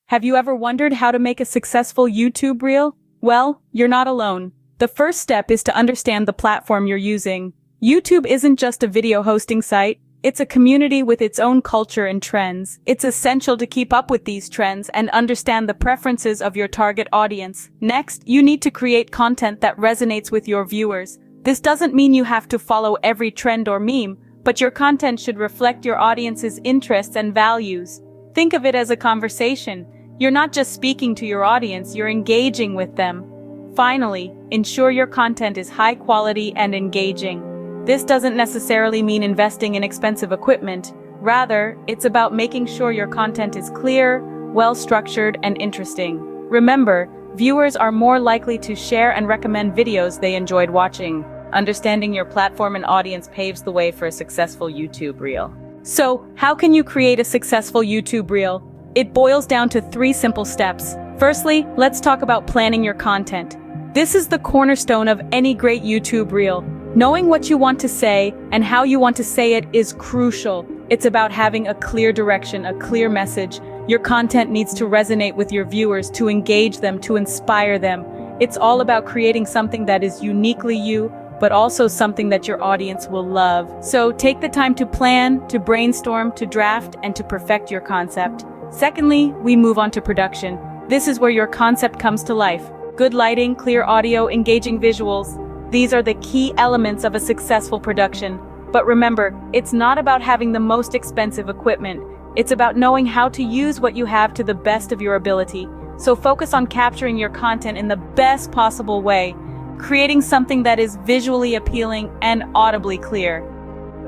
Have you ever wondered how to make a successful YouTube reel? Well, you're not alone. The first step is to understand the platform you're using. YouTube isn't just a video hosting site, it's a community with its own culture and trends. It's essential to keep up with these trends and understand the preferences of your target audience. Next, you need to create content that resonates with your viewers. This doesn't mean you have to follow every trend or meme, but your content should reflect your audience's interests and values. Think of it as a conversation. You're not just speaking to your audience, you're engaging with them. Finally, ensure your content is high quality and engaging. This doesn't necessarily mean investing in expensive equipment. Rather, it's about making sure your content is clear, well-structured, and interesting. Remember, viewers are more likely to share and recommend videos they enjoyed watching. Understanding your platform and audience paves the way for a successful YouTube reel. So, how can you create a successful YouTube reel? It boils down to 3 simple steps. Firstly, let's talk about planning your content. This is the cornerstone of any great YouTube reel. Knowing what you want to say and how you want to say it is crucial. It's about having a clear direction, a clear message. Your content needs to resonate with your viewers, to engage them, to inspire them. It's all about creating something that is uniquely you, but also something that your audience will love. So take the time to plan, to brainstorm, to draft, and to perfect your concept. Secondly, we move on to production. This is where your concept comes to life. Good lighting, clear audio, engaging visuals. These are the key elements of a successful production. But remember, it's not about having the most expensive equipment. It's about knowing how to use what you have to the best of your ability. So focus on capturing your content in the best possible way, creating something that is visually appealing and audibly clear.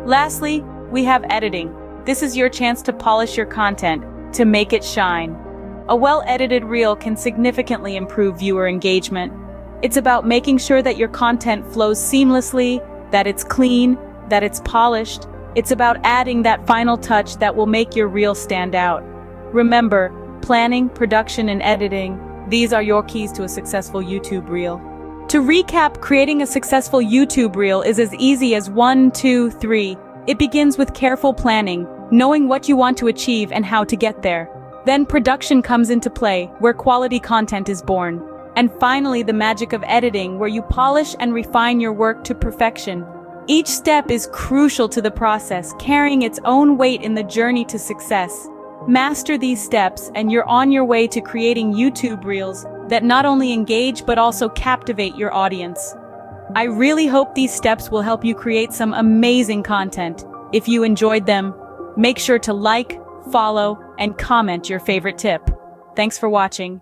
Lastly, we have editing. This is your chance to polish your content, to make it shine. A well-edited reel can significantly improve viewer engagement. It's about making sure that your content flows seamlessly, that it's clean, that it's polished. It's about adding that final touch that will make your reel stand out. Remember, planning, production, and editing, these are your keys to a successful YouTube reel. To recap, creating a successful YouTube reel is as easy as 1, 2, 3. It begins with careful planning, knowing what you want to achieve and how to get there. Then production comes into play, where quality content is born. And finally, the magic of editing, where you polish and refine your work to perfection. Each step is crucial to the process, carrying its own weight in the journey to success. Master these steps, and you're on your way to creating YouTube reels that not only engage but also captivate your audience. I really hope these steps will help you create some amazing content. If you enjoyed them, make sure to like, follow, and comment your favorite tip. Thanks for watching.